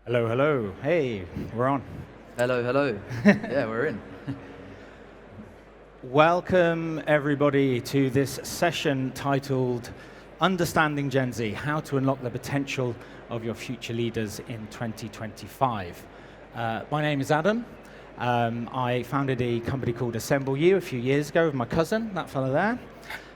Hello, hello. Hey, we're on. Hello, hello. Yeah, we're in. Welcome, everybody, to this session titled Understanding Gen Z, How to Unlock the Potential of Your Future Leaders in 2025. My name is Adam. I founded a company called Assemble You a few years ago with my cousin, that fellow there.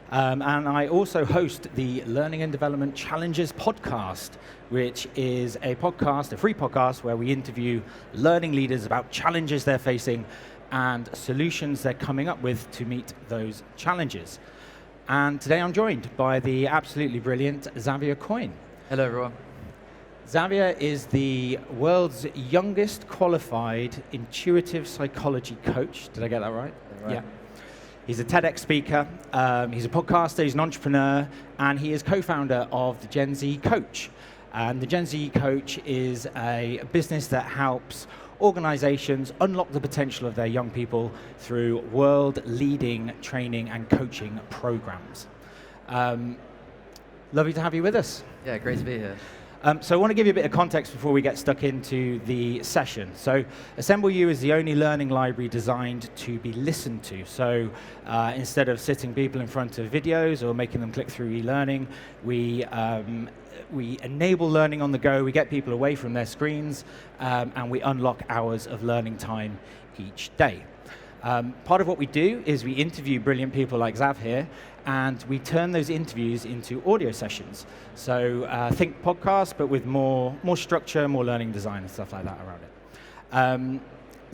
And I also host the Learning and Development Challenges podcast, which is a podcast, a free podcast, where we interview learning leaders about challenges they're facing and solutions they're coming up with to meet those challenges. And today I'm joined by the absolutely brilliant Zavier Coyne. Hello, everyone. Zavier is the world's youngest qualified intuitive psychology coach. Did I get that right? Right. Yeah. He's a TEDx speaker, he's a podcaster, he's an entrepreneur, and he is co-founder of the Gen Z Coach. And the Gen Z Coach is a business that helps organizations unlock the potential of their young people through world-leading training and coaching programs. Lovely to have you with us. Yeah, great to be here. So I want to give you a bit of context before we get stuck into the session. So Assemble You is the only learning library designed to be listened to. So instead of sitting people in front of videos or making them click through e-learning, we enable learning on the go, we get people away from their screens, and we unlock hours of learning time each day. Part of what we do is we interview brilliant people like Zav here, and we turn those interviews into audio sessions. So think podcast, but with more structure, more learning design and stuff like that around it.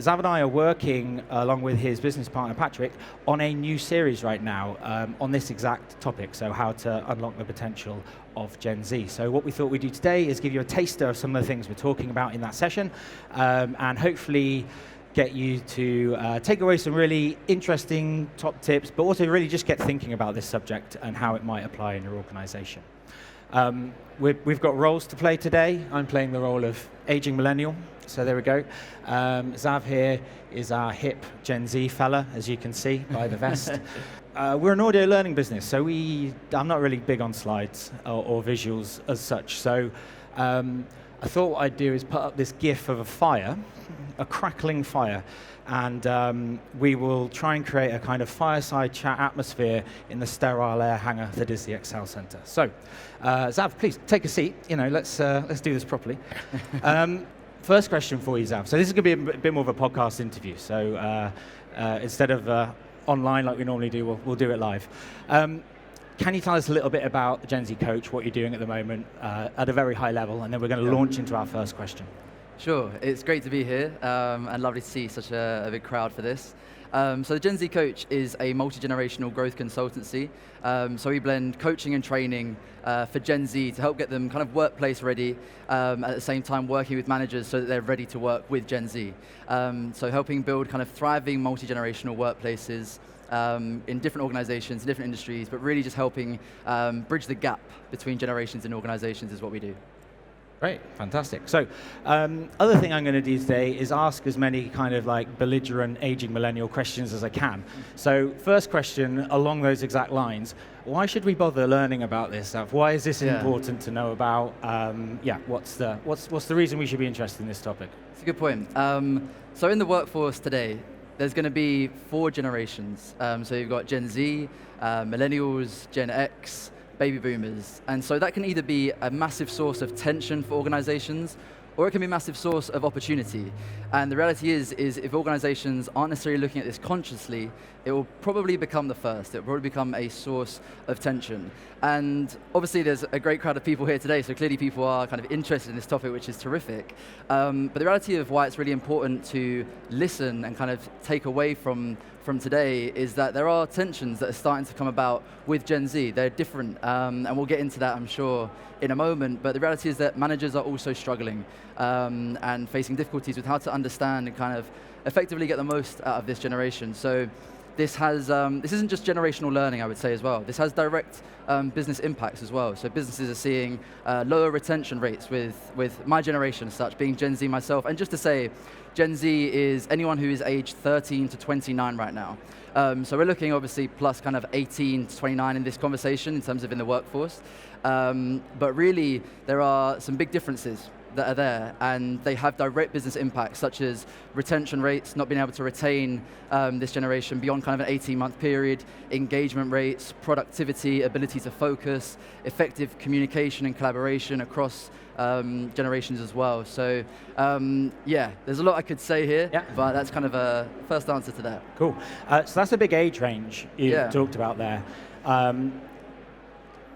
Zav and I are working, along with his business partner Patrick, on a new series right now on this exact topic, so how to unlock the potential of Gen Z. So what we thought we'd do today is give you a taster of some of the things we're talking about in that session, and hopefully get you to take away some really interesting top tips, but also really just get thinking about this subject and how it might apply in your organization. We've got roles to play today. I'm playing the role of aging millennial, so there we go. Zav here is our hip Gen Z fella, as you can see by the vest. We're an audio learning business, so I'm not really big on slides or visuals as such, so I thought what I'd do is put up this GIF of a fire, a crackling fire, and we will try and create a kind of fireside chat atmosphere in the sterile air hangar that is the Excel Center. So, Zav, please take a seat. Let's do this properly. First question for you, Zav. So this is going to be a bit more of a podcast interview. So instead of online like we normally do, we'll do it live. Can you tell us a little bit about the Gen Z Coach, what you're doing at the moment, at a very high level, and then we're going to launch into our first question. Sure, it's great to be here and lovely to see such a big crowd for this. So the Gen Z Coach is a multi-generational growth consultancy. So we blend coaching and training for Gen Z to help get them kind of workplace ready, at the same time working with managers so that they're ready to work with Gen Z. So helping build kind of thriving multi-generational workplaces in different organizations, in different industries, but really just helping bridge the gap between generations in organizations is what we do. Great, fantastic. So, other thing I'm going to do today is ask as many kind of like belligerent aging millennial questions as I can. So, first question along those exact lines: why should we bother learning about this stuff? Why is this important to know about? What's the reason we should be interested in this topic? It's a good point. So in the workforce today, there's going to be 4 generations. So you've got Gen Z, millennials, Gen X, baby boomers. And so that can either be a massive source of tension for organizations, or it can be a massive source of opportunity. And the reality is if organizations aren't necessarily looking at this consciously, it will probably become the first. It will probably become a source of tension. And obviously there's a great crowd of people here today, so clearly people are kind of interested in this topic, which is terrific. But the reality of why it's really important to listen and kind of take away from today is that there are tensions that are starting to come about with Gen Z. They're different, and we'll get into that, I'm sure, in a moment, but the reality is that managers are also struggling and facing difficulties with how to understand and kind of effectively get the most out of this generation. So this isn't just generational learning, I would say, as well. This has direct business impacts as well. So businesses are seeing lower retention rates with my generation as such, being Gen Z myself. And just to say, Gen Z is anyone who is aged 13 to 29 right now. So we're looking obviously plus kind of 18 to 29 in this conversation in terms of in the workforce. But really, there are some big differences that are there, and they have direct business impacts, such as retention rates, not being able to retain this generation beyond kind of an 18-month period, engagement rates, productivity, ability to focus, effective communication and collaboration across generations as well. So yeah, there's a lot I could say here, but that's kind of a first answer to that. Cool. So that's a big age range you talked about there.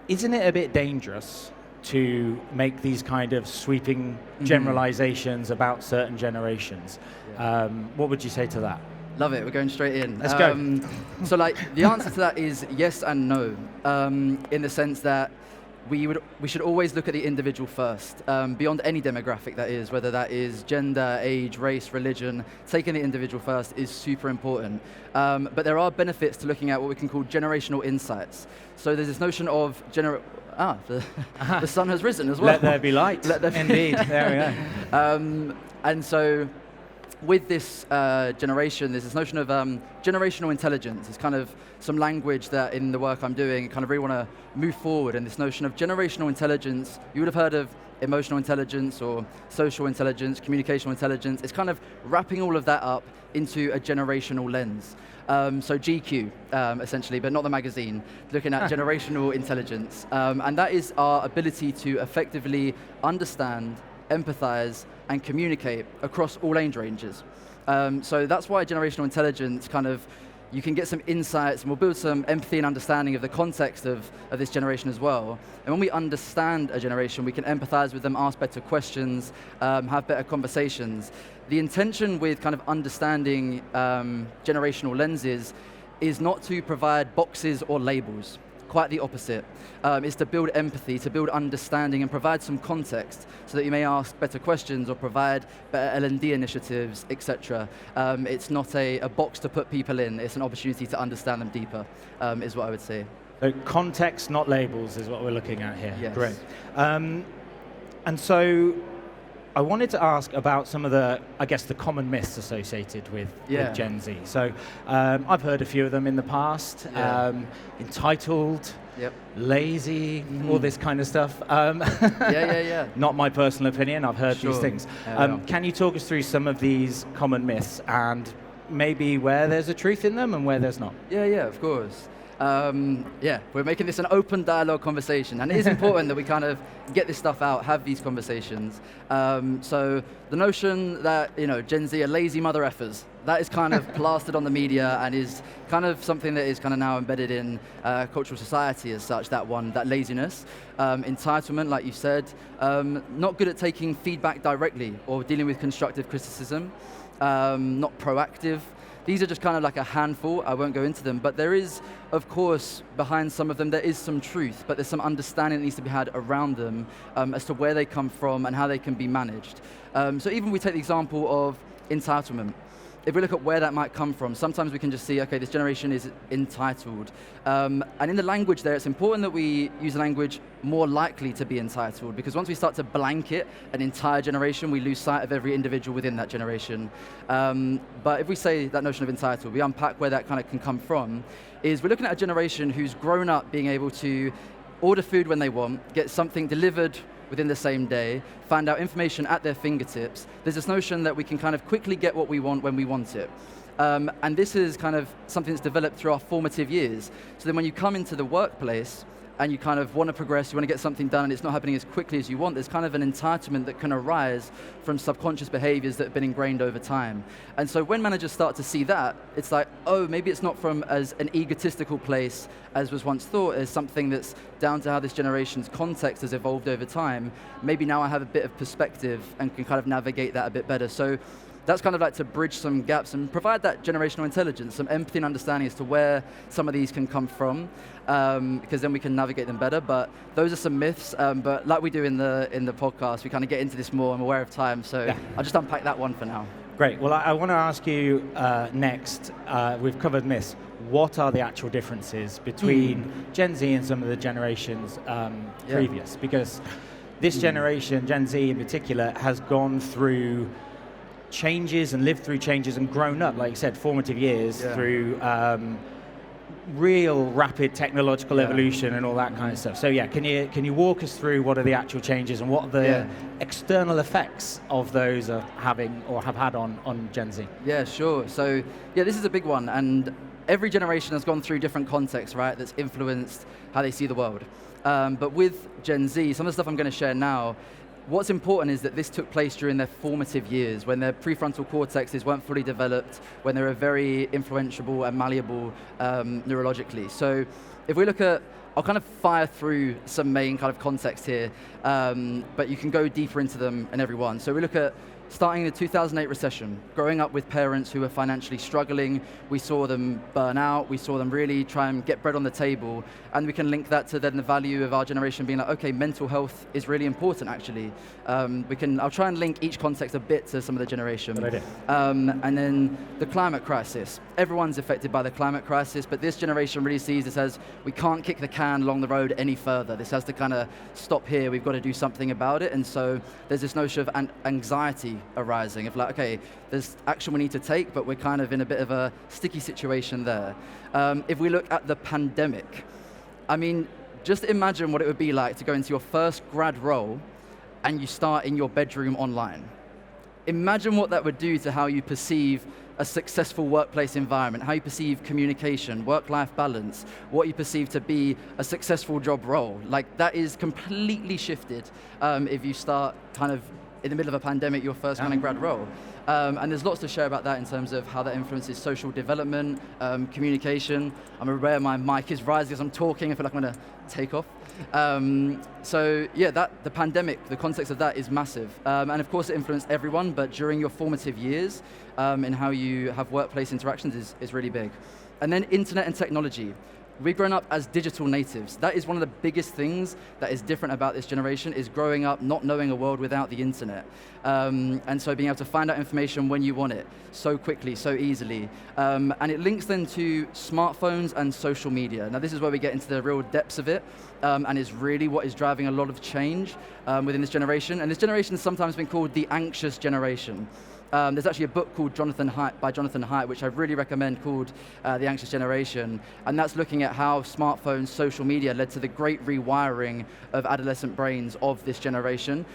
Isn't it a bit dangerous to make these kind of sweeping generalizations about certain generations? What would you say to that? Love it, we're going straight in. Let's go. So like, the answer to that is yes and no, in the sense that we should always look at the individual first, beyond any demographic that is, whether that is gender, age, race, religion. Taking the individual first is super important. But there are benefits to looking at what we can call generational insights. So there's this notion of the sun has risen as well. Let there be light. Indeed, there we go. And so with this generation, there's this notion of generational intelligence. It's kind of some language that in the work I'm doing, I kind of really want to move forward. And this notion of generational intelligence, you would have heard of emotional intelligence or social intelligence, communicational intelligence. It's kind of wrapping all of that up into a generational lens. So GQ, essentially, but not the magazine, looking at generational intelligence. And that is our ability to effectively understand, empathize, and communicate across all age ranges. So that's why generational intelligence you can get some insights, and we'll build some empathy and understanding of the context of this generation as well. And when we understand a generation, we can empathize with them, ask better questions, have better conversations. The intention with kind of understanding generational lenses is not to provide boxes or labels. Quite the opposite. It's to build empathy, to build understanding, and provide some context so that you may ask better questions or provide better L&D initiatives, etc. It's not a box to put people in, it's an opportunity to understand them deeper, is what I would say. So context, not labels, is what we're looking at here. Yes. Great. And so I wanted to ask about some of the common myths associated with Gen Z. So I've heard a few of them in the past. Entitled, lazy, all this kind of stuff. Not my personal opinion, I've heard these things. Can you talk us through some of these common myths and maybe where there's a truth in them and where there's not? Yeah, of course. We're making this an open dialogue conversation, and it is important that we kind of get this stuff out, have these conversations. So the notion that Gen Z are lazy mother effers, that is kind of plastered on the media and is kind of something that is kind of now embedded in cultural society as such. That laziness, entitlement, like you said, not good at taking feedback directly or dealing with constructive criticism, not proactive. These are just kind of like a handful. I won't go into them, but there is, of course, behind some of them, there is some truth, but there's some understanding that needs to be had around them as to where they come from and how they can be managed. So even we take the example of entitlement. If we look at where that might come from, sometimes we can just see, okay, this generation is entitled. And in the language there, it's important that we use a language more likely to be entitled, because once we start to blanket an entire generation, we lose sight of every individual within that generation. But if we say that notion of entitled, we unpack where that kind of can come from, is we're looking at a generation who's grown up being able to order food when they want, get something delivered within the same day, find out information at their fingertips. There's this notion that we can kind of quickly get what we want when we want it. And this is kind of something that's developed through our formative years. So then when you come into the workplace and you kind of want to progress, you want to get something done and it's not happening as quickly as you want, there's kind of an entitlement that can arise from subconscious behaviors that have been ingrained over time. And so when managers start to see that, it's like, oh, maybe it's not from as an egotistical place as was once thought, as something that's down to how this generation's context has evolved over time. Maybe now I have a bit of perspective and can kind of navigate that a bit better. So that's kind of like to bridge some gaps and provide that generational intelligence, some empathy and understanding as to where some of these can come from, because then we can navigate them better. But those are some myths, but like we do in the podcast, we kind of get into this more. I'm aware of time, so I'll just unpack that one for now. Great. Well, I want to ask you next, we've covered myths. What are the actual differences between Gen Z and some of the generations previous? Because this generation, Gen Z in particular, has gone through changes and lived through changes and grown up, like you said, formative years Yeah. through real rapid technological evolution and all that kind of stuff. So yeah, can you walk us through what are the actual changes and what are the external effects of those are having or have had on Gen Z? Yeah, sure. So yeah, this is a big one, and every generation has gone through different contexts, right, that's influenced how they see the world. But with Gen Z, some of the stuff I'm going to share now, what's important is that this took place during their formative years, when their prefrontal cortexes weren't fully developed, when they were very influenceable and malleable neurologically. So if we look at, I'll kind of fire through some main kind of context here, but you can go deeper into them in every one. So we look at starting in the 2008 recession, growing up with parents who were financially struggling, we saw them burn out, we saw them really try and get bread on the table, and we can link that to then the value of our generation being like, okay, mental health is really important actually. I'll try and link each context a bit to some of the generation. Good idea. And then the climate crisis. Everyone's affected by the climate crisis, but this generation really sees this as, we can't kick the can along the road any further. This has to kind of stop here, we've got to do something about it, and so there's this notion of anxiety arising of like, okay, there's action we need to take, but we're kind of in a bit of a sticky situation there. If we look at the pandemic, I mean, just imagine what it would be like to go into your first grad role and you start in your bedroom online. Imagine what that would do to how you perceive a successful workplace environment, how you perceive communication, work-life balance, what you perceive to be a successful job role. Like, that is completely shifted if you start kind of in the middle of a pandemic, your first kind of grad role. And there's lots to share about that in terms of how that influences social development, communication. I'm aware my mic is rising as I'm talking. I feel like I'm going to take off. So yeah, the pandemic, the context of that is massive. And of course it influenced everyone, but during your formative years in how you have workplace interactions is really big. And then internet and technology. We've grown up as digital natives. That is one of the biggest things that is different about this generation, is growing up not knowing a world without the internet. And so being able to find out information when you want it, so quickly, so easily. And it links then to smartphones and social media. Now this is where we get into the real depths of it, and is really what is driving a lot of change within this generation. And this generation has sometimes been called the anxious generation. There's actually a book called by Jonathan Haidt, which I really recommend, called The Anxious Generation, and that's looking at how smartphones, social media led to the great rewiring of adolescent brains of this generation.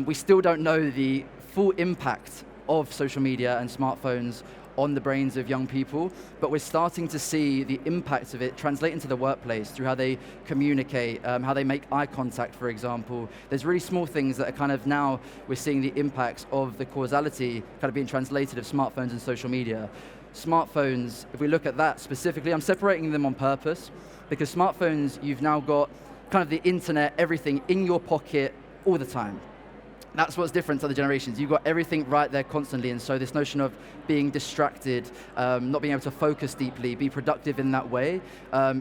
We still don't know the full impact of social media and smartphones on the brains of young people, but we're starting to see the impact of it translate into the workplace through how they communicate, how they make eye contact, for example. There's really small things that are kind of now, we're seeing the impacts of the causality kind of being translated of smartphones and social media. Smartphones, if we look at that specifically, I'm separating them on purpose, because smartphones, you've now got kind of the internet, everything in your pocket all the time. That's what's different to other generations. You've got everything right there constantly, and so this notion of being distracted, not being able to focus deeply, be productive in that way,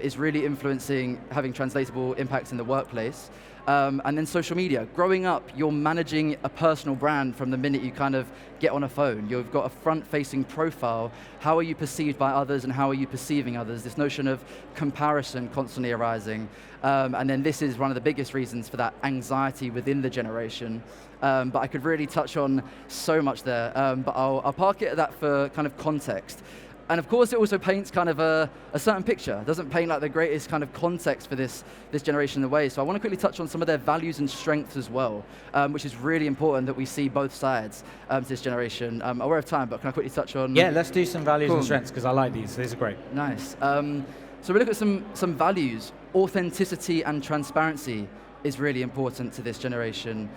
is really influencing, having translatable impacts in the workplace. And then social media. Growing up, you're managing a personal brand from the minute you kind of get on a phone. You've got a front-facing profile. How are you perceived by others, and how are you perceiving others? This notion of comparison constantly arising. And then this is one of the biggest reasons for that anxiety within the generation. But I could really touch on so much there, but I'll park it at that for kind of context. And of course, it also paints kind of a certain picture. It doesn't paint like the greatest kind of context for this generation in a way. So I want to quickly touch on some of their values and strengths as well, which is really important that we see both sides to this generation. I'm aware of time, but can I quickly touch on? Yeah, let's do some values and strengths, because I like these. These are great. Nice. So we look at some values. Authenticity and transparency is really important to this generation.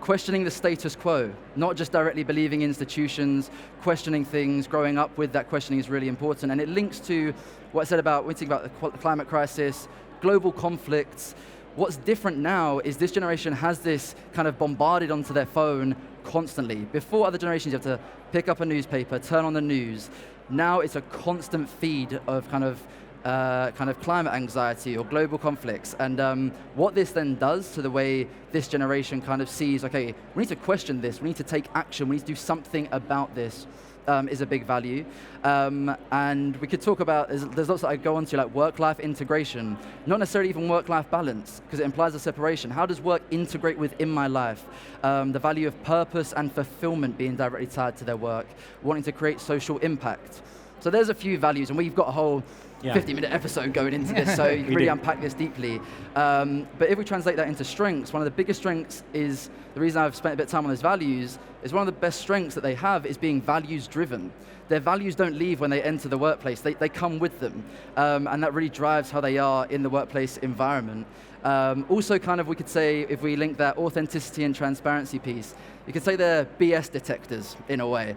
Questioning the status quo, not just directly believing in institutions, questioning things, growing up with that questioning is really important. And it links to what I said about, when we think about the climate crisis, global conflicts. What's different now is this generation has this kind of bombarded onto their phone constantly. Before, other generations, you have to pick up a newspaper, turn on the news. Now it's a constant feed of kind of climate anxiety or global conflicts. And what this then does to the way this generation kind of sees, okay, we need to question this, we need to take action, we need to do something about this, is a big value. And we could talk about, there's lots that I go on to, like work-life integration, not necessarily even work-life balance, because it implies a separation. How does work integrate within my life? The value of purpose and fulfillment being directly tied to their work, wanting to create social impact. So there's a few values, and we've got a whole 50-minute episode going into this, so you can really unpack this deeply. But if we translate that into strengths, one of the biggest strengths is, the reason I've spent a bit of time on those values, is one of the best strengths that they have is being values-driven. Their values don't leave when they enter the workplace, they come with them. And that really drives how they are in the workplace environment. Also kind of, we could say, if we link that authenticity and transparency piece, you could say they're BS detectors in a way.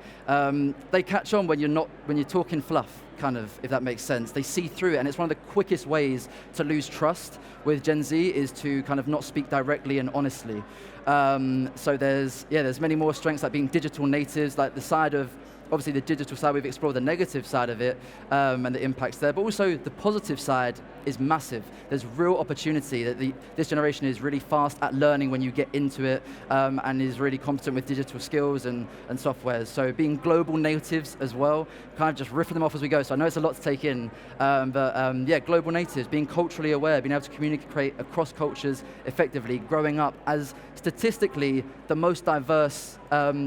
They catch on when you're talking fluff, kind of, if that makes sense. They see through it, and it's one of the quickest ways to lose trust with Gen Z is to kind of not speak directly and honestly. So there's many more strengths, like being digital natives, like the side of, obviously the digital side, we've explored the negative side of it and the impacts there, but also the positive side is massive. There's real opportunity that this generation is really fast at learning when you get into it and is really competent with digital skills and softwares. So being global natives as well, kind of just riffing them off as we go. So I know it's a lot to take in, but global natives, being culturally aware, being able to communicate across cultures effectively, growing up as statistically the most diverse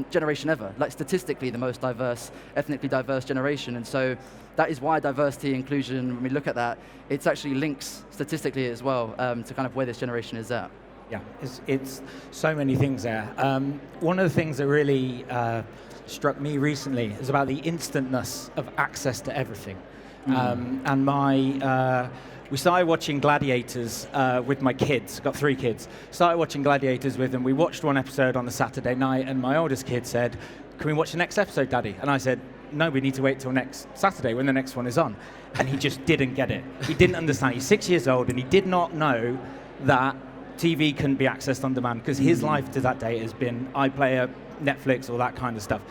generation ever, like statistically the most diverse, ethnically diverse generation. And so that is why diversity, inclusion, when we look at that, it actually links statistically as well to kind of where this generation is at. Yeah, it's so many things there. One of the things that really struck me recently is about the instantness of access to everything. And we started watching Gladiators with my kids. I've got 3 kids. Started watching Gladiators with them. We watched one episode on a Saturday night, and my oldest kid said, "Can we watch the next episode, Daddy?" And I said, "No, we need to wait till next Saturday when the next one is on." And he just didn't get it. He didn't understand. He's 6 years old, and he did not know that TV can be accessed on demand, because his life to that day has been iPlayer, Netflix, all that kind of stuff.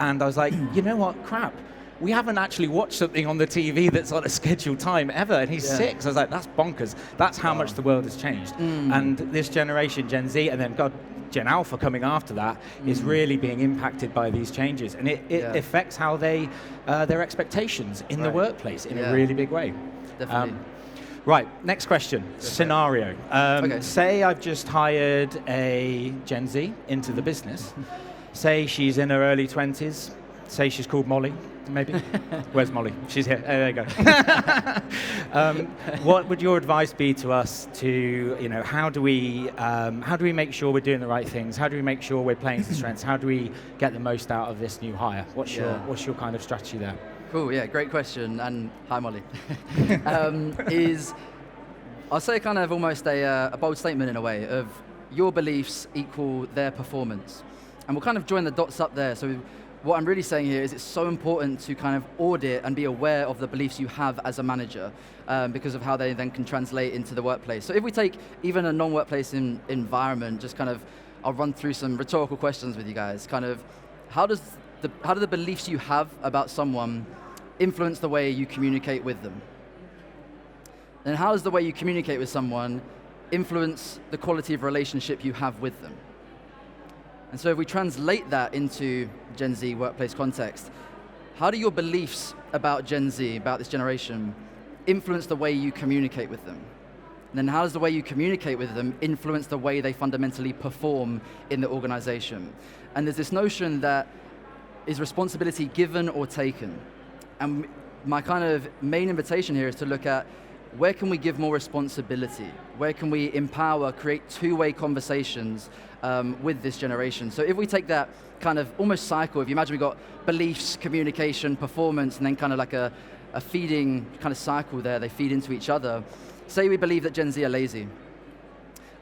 And I was like, you know what, crap. We haven't actually watched something on the TV that's on a scheduled time ever, and he's 6. I was like, that's bonkers. That's how much the world has changed. And this generation, Gen Z, and then Gen Alpha coming after that, is really being impacted by these changes, and it affects how they, their expectations in the workplace in a really big way. Definitely. Right, next question, scenario. Say I've just hired a Gen Z into the business. Say she's in her early 20s. Say she's called Molly, maybe. Where's Molly? She's here. There you go. What would your advice be to us to, how do we make sure we're doing the right things? How do we make sure we're playing to strengths? How do we get the most out of this new hire? What's your kind of strategy there? Cool, yeah, great question, and hi Molly. I'll say kind of almost a bold statement in a way of your beliefs equal their performance. And we'll kind of join the dots up there. So what I'm really saying here is it's so important to kind of audit and be aware of the beliefs you have as a manager because of how they then can translate into the workplace. So if we take even a non-workplace environment, just kind of, I'll run through some rhetorical questions with you guys. Kind of, how do the beliefs you have about someone influence the way you communicate with them? And how does the way you communicate with someone influence the quality of relationship you have with them? And so if we translate that into Gen Z workplace context, how do your beliefs about Gen Z, about this generation, influence the way you communicate with them? And then how does the way you communicate with them influence the way they fundamentally perform in the organization? And there's this notion that is responsibility given or taken? And my kind of main invitation here is to look at where can we give more responsibility? Where can we empower, create two-way conversations with this generation? So if we take that kind of almost cycle, if you imagine we've got beliefs, communication, performance, and then kind of like a feeding kind of cycle there, they feed into each other. Say we believe that Gen Z are lazy.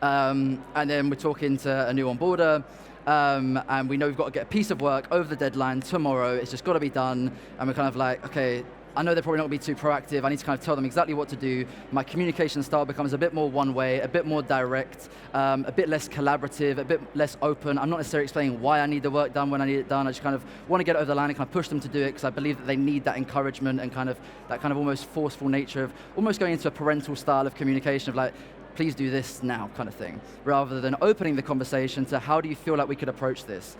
And then we're talking to a new onboarder, and we know we've got to get a piece of work over the deadline tomorrow, it's just got to be done, and we're kind of like, okay, I know they're probably not going to be too proactive, I need to kind of tell them exactly what to do. My communication style becomes a bit more one-way, a bit more direct, a bit less collaborative, a bit less open. I'm not necessarily explaining why I need the work done when I need it done. I just kind of want to get it over the line and kind of push them to do it because I believe that they need that encouragement and kind of that kind of almost forceful nature of almost going into a parental style of communication of like, please do this now kind of thing, rather than opening the conversation to how do you feel like we could approach this.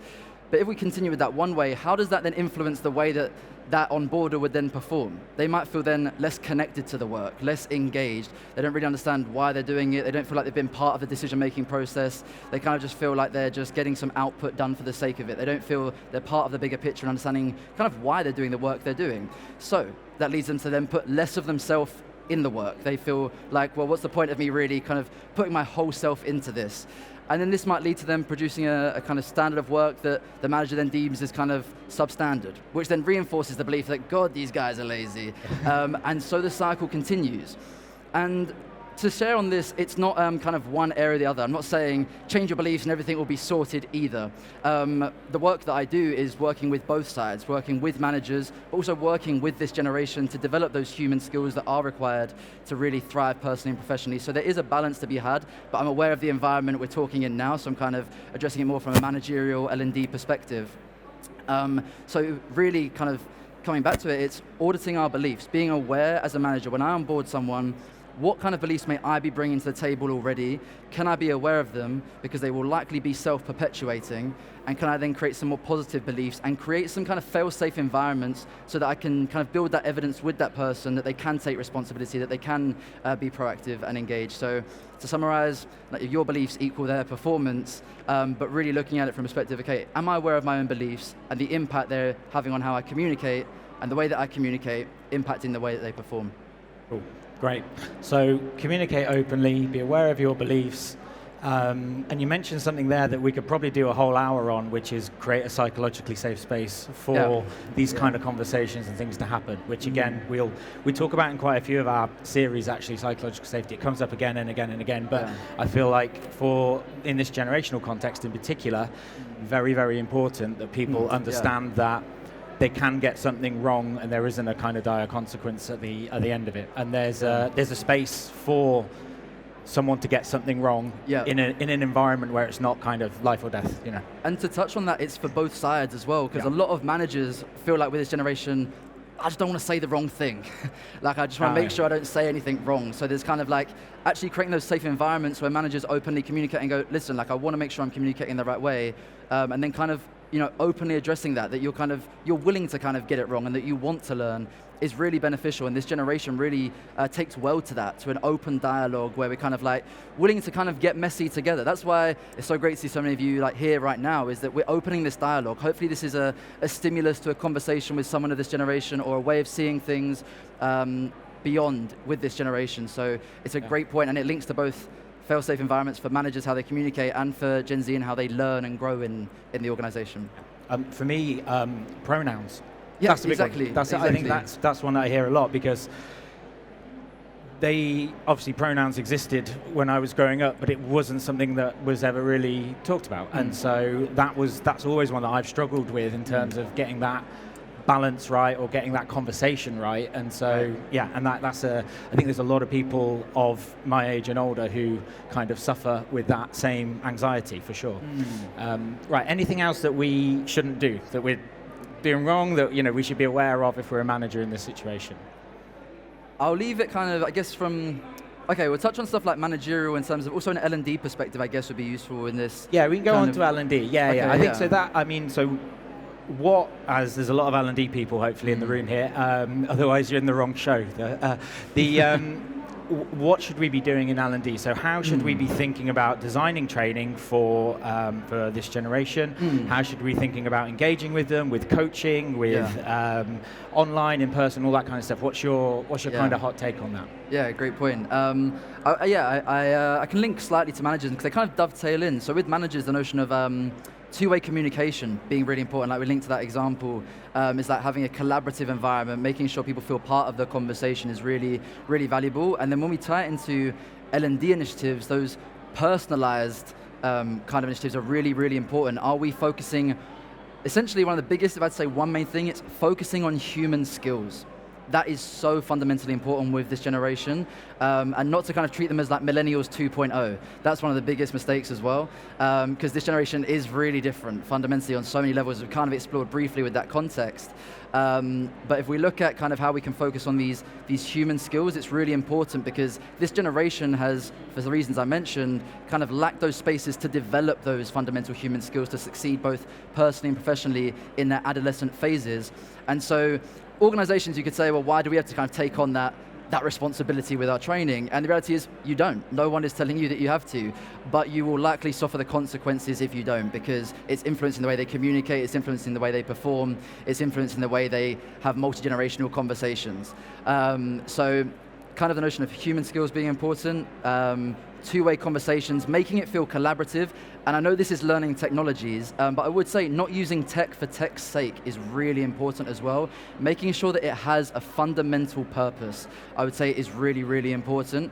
But if we continue with that one way, how does that then influence the way that that onboarder would then perform? They might feel then less connected to the work, less engaged. They don't really understand why they're doing it. They don't feel like they've been part of the decision-making process. They kind of just feel like they're just getting some output done for the sake of it. They don't feel they're part of the bigger picture and understanding kind of why they're doing the work they're doing. So that leads them to then put less of themselves in the work. They feel like, well, what's the point of me really kind of putting my whole self into this? And then this might lead to them producing a kind of standard of work that the manager then deems as kind of substandard, which then reinforces the belief that, God, these guys are lazy. And so the cycle continues. And to share on this, it's not kind of one area or the other. I'm not saying change your beliefs and everything will be sorted either. The work that I do is working with both sides, working with managers, but also working with this generation to develop those human skills that are required to really thrive personally and professionally. So there is a balance to be had, but I'm aware of the environment we're talking in now, so I'm kind of addressing it more from a managerial L&D perspective. So really kind of coming back to it, it's auditing our beliefs, being aware as a manager, when I onboard someone, what kind of beliefs may I be bringing to the table already? Can I be aware of them? Because they will likely be self-perpetuating. And can I then create some more positive beliefs and create some kind of fail-safe environments so that I can kind of build that evidence with that person that they can take responsibility, that they can be proactive and engaged. So to summarize, like, your beliefs equal their performance, but really looking at it from a perspective, okay, am I aware of my own beliefs and the impact they're having on how I communicate, and the way that I communicate impacting the way that they perform? Cool. Great. So communicate openly, be aware of your beliefs, and you mentioned something there that we could probably do a whole hour on, which is create a psychologically safe space for these kind of conversations and things to happen, which again, we talk about in quite a few of our series, actually, psychological safety. It comes up again and again and again, but I feel like in this generational context in particular, very, very important that people understand that they can get something wrong and there isn't a kind of dire consequence at the end of it. And there's a space for someone to get something wrong in an environment where it's not kind of life or death, you know. And to touch on that, it's for both sides as well, because a lot of managers feel like with this generation, I just don't want to say the wrong thing. Like, I just want to make sure I don't say anything wrong. So there's kind of like actually creating those safe environments where managers openly communicate and go, listen, like, I want to make sure I'm communicating the right way, and then kind of, you know, openly addressing that you're willing to kind of get it wrong and that you want to learn is really beneficial. And this generation really takes well to that, to an open dialogue where we're kind of like willing to kind of get messy together. That's why it's so great to see so many of you like here right now, is that we're opening this dialogue. Hopefully this is a stimulus to a conversation with someone of this generation, or a way of seeing things beyond with this generation. So it's a great point, and it links to both fail-safe environments for managers, how they communicate, and for Gen Z and how they learn and grow in the organization. For me, pronouns. Yeah, that's exactly. I think that's one that I hear a lot, because obviously pronouns existed when I was growing up, but it wasn't something that was ever really talked about. And so that's always one that I've struggled with in terms of getting that balance right, or getting that conversation right. And so and I think there's a lot of people of my age and older who kind of suffer with that same anxiety, for sure. Right, anything else that we shouldn't do, that we're doing wrong, that, you know, we should be aware of if we're a manager in this situation? I'll leave it kind of, I guess, we'll touch on stuff like managerial in terms of also an L&D perspective, I guess, would be useful in this. Yeah, we can go on to L&D. I think so. That, I mean, so as there's a lot of L&D people hopefully in the room here, otherwise you're in the wrong show. What should we be doing in L&D? So how should we be thinking about designing training for this generation? How should we be thinking about engaging with them, with coaching, with online, in person, all that kind of stuff? What's your kind of hot take on that? Yeah, great point. I can link slightly to managers because they kind of dovetail in. So with managers, the notion of two-way communication being really important, like we linked to that example, is that having a collaborative environment, making sure people feel part of the conversation is really, really valuable. And then when we tie it into L&D initiatives, those personalized kind of initiatives are really, really important. Are we focusing, essentially one of the biggest, if I'd say one main thing, it's focusing on human skills. That is so fundamentally important with this generation, and not to kind of treat them as like millennials 2.0. That's one of the biggest mistakes as well, because this generation is really different fundamentally on so many levels. We've kind of explored briefly with that context. But if we look at kind of how we can focus on these human skills, it's really important because this generation has, for the reasons I mentioned, kind of lacked those spaces to develop those fundamental human skills to succeed both personally and professionally in their adolescent phases. And so organizations, you could say, well, why do we have to kind of take on that responsibility with our training? And the reality is, you don't. No one is telling you that you have to, but you will likely suffer the consequences if you don't, because it's influencing the way they communicate, it's influencing the way they perform, it's influencing the way they have multi-generational conversations. So kind of the notion of human skills being important, two-way conversations, making it feel collaborative. And I know this is learning technologies, but I would say not using tech for tech's sake is really important as well. Making sure that it has a fundamental purpose, I would say, is really, really important,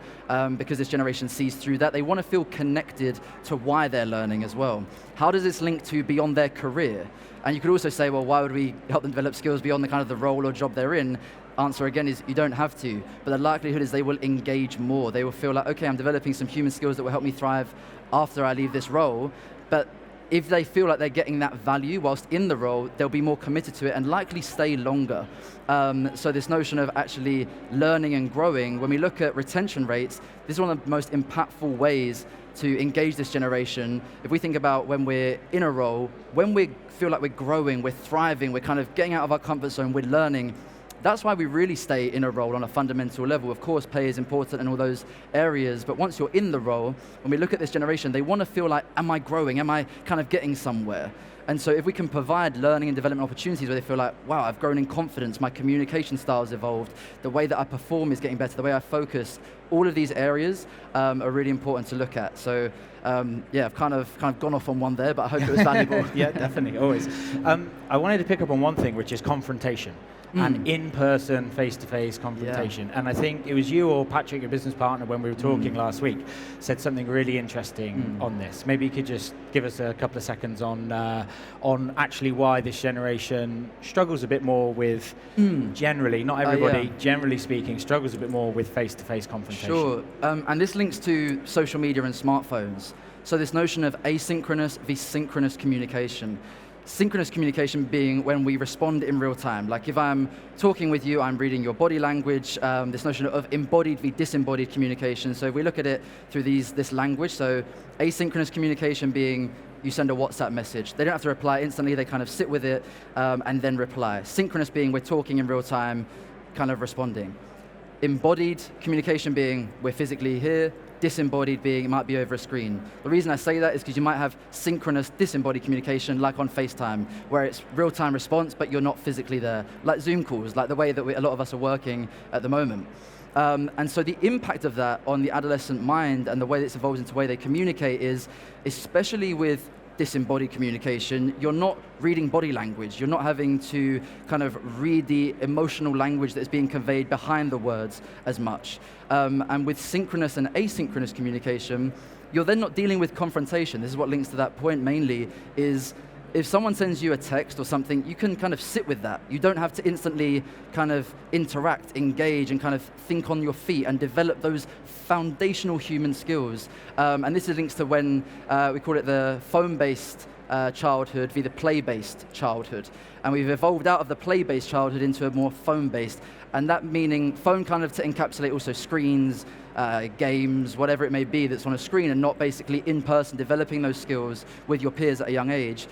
because this generation sees through that. They want to feel connected to why they're learning as well. How does this link to beyond their career? And you could also say, well, why would we help them develop skills beyond the kind of the role or job they're in? Answer again is you don't have to, but the likelihood is they will engage more. They will feel like, okay, I'm developing some human skills that will help me thrive after I leave this role. But if they feel like they're getting that value whilst in the role, they'll be more committed to it and likely stay longer. So this notion of actually learning and growing, when we look at retention rates, this is one of the most impactful ways to engage this generation. If we think about when we're in a role, when we feel like we're growing, we're thriving, we're kind of getting out of our comfort zone, we're learning, that's why we really stay in a role on a fundamental level. Of course, pay is important in all those areas, but once you're in the role, when we look at this generation, they want to feel like, am I growing? Am I kind of getting somewhere? And so if we can provide learning and development opportunities where they feel like, wow, I've grown in confidence, my communication style's evolved, the way that I perform is getting better, the way I focus, all of these areas are really important to look at. So yeah, I've kind of gone off on one there, but I hope it was valuable. Yeah, definitely, always. I wanted to pick up on one thing, which is confrontation. And in-person, face-to-face confrontation. Yeah. And I think it was you or Patrick, your business partner, when we were talking last week, said something really interesting on this. Maybe you could just give us a couple of seconds on actually why this generation struggles a bit more with, generally, not everybody, generally speaking, struggles a bit more with face-to-face confrontation. Sure, and this links to social media and smartphones. So this notion of asynchronous v synchronous communication. Synchronous communication being when we respond in real time. Like if I'm talking with you, I'm reading your body language, this notion of embodied v disembodied communication. So if we look at it through this language, so asynchronous communication being you send a WhatsApp message. They don't have to reply instantly, they kind of sit with it and then reply. Synchronous being we're talking in real time, kind of responding. Embodied communication being we're physically here, disembodied being it might be over a screen. The reason I say that is because you might have synchronous disembodied communication like on FaceTime, where it's real-time response, but you're not physically there. Like Zoom calls, like the way that a lot of us are working at the moment. And so the impact of that on the adolescent mind and the way that it's evolved into the way they communicate is, especially with disembodied communication, you're not reading body language. You're not having to kind of read the emotional language that's being conveyed behind the words as much. And with synchronous and asynchronous communication, you're then not dealing with confrontation. This is what links to that point mainly, is if someone sends you a text or something, you can kind of sit with that. You don't have to instantly kind of interact, engage, and kind of think on your feet and develop those foundational human skills. And this links to when we call it the phone-based childhood v. the play-based childhood. And we've evolved out of the play-based childhood into a more phone-based. And that meaning phone kind of to encapsulate also screens, games, whatever it may be that's on a screen, and not basically in person developing those skills with your peers at a young age.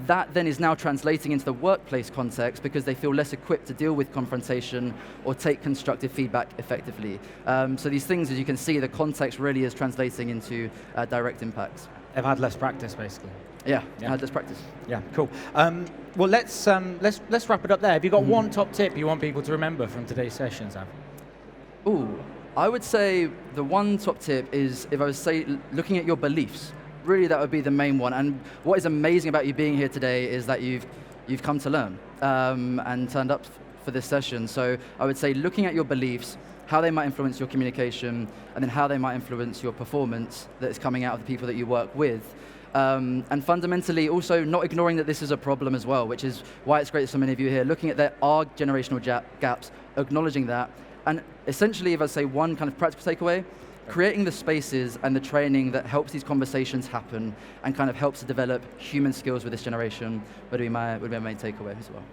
That then is now translating into the workplace context because they feel less equipped to deal with confrontation or take constructive feedback effectively. So these things, as you can see, the context really is translating into direct impacts. They've had less practice, basically. Yeah, had less practice. Yeah, cool. Well, let's wrap it up there. Have you got one top tip you want people to remember from today's session, Zav? Ooh, I would say the one top tip is, if I was say, looking at your beliefs. Really, that would be the main one. And what is amazing about you being here today is that you've come to learn and turned up for this session. So I would say looking at your beliefs, how they might influence your communication, and then how they might influence your performance that is coming out of the people that you work with. And fundamentally also not ignoring that this is a problem as well, which is why it's great that so many of you are here, looking at there are generational gaps, acknowledging that, and essentially, if I say one kind of practical takeaway, creating the spaces and the training that helps these conversations happen and kind of helps to develop human skills with this generation would be my main takeaway as well.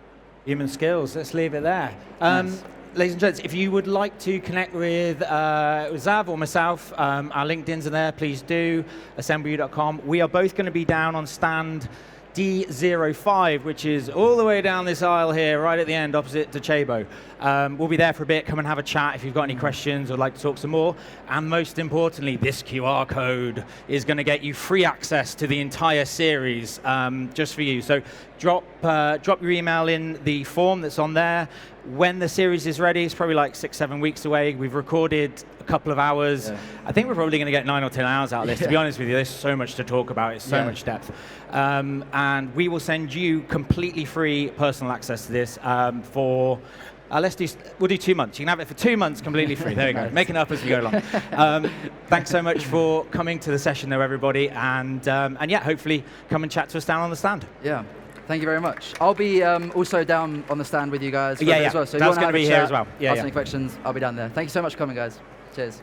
Human skills, let's leave it there. Nice. Ladies and gents, if you would like to connect with Zav or myself, our LinkedIn's are there, please do, assembleu.com. We are both going to be down on stand D05, which is all the way down this aisle here, right at the end, opposite to Chabo. We'll be there for a bit. Come and have a chat if you've got any questions or like to talk some more. And most importantly, this QR code is going to get you free access to the entire series just for you. So drop your email in the form that's on there. When the series is ready, it's probably like 6-7 weeks away. We've recorded a couple of hours. Yeah. I think we're probably going to get 9 or 10 hours out of this, to be honest with you. There's so much to talk about. It's so much depth. And we will send you completely free personal access to this for, we'll do 2 months. You can have it for 2 months completely free. There we go. Making it up as we go along. Thanks so much for coming to the session though, everybody. And yeah, hopefully come and chat to us down on the stand. Yeah. Thank you very much. I'll be also down on the stand with you guys as well. So that's going to be here as well. Ask any questions, I'll be down there. Thank you so much for coming, guys. Cheers.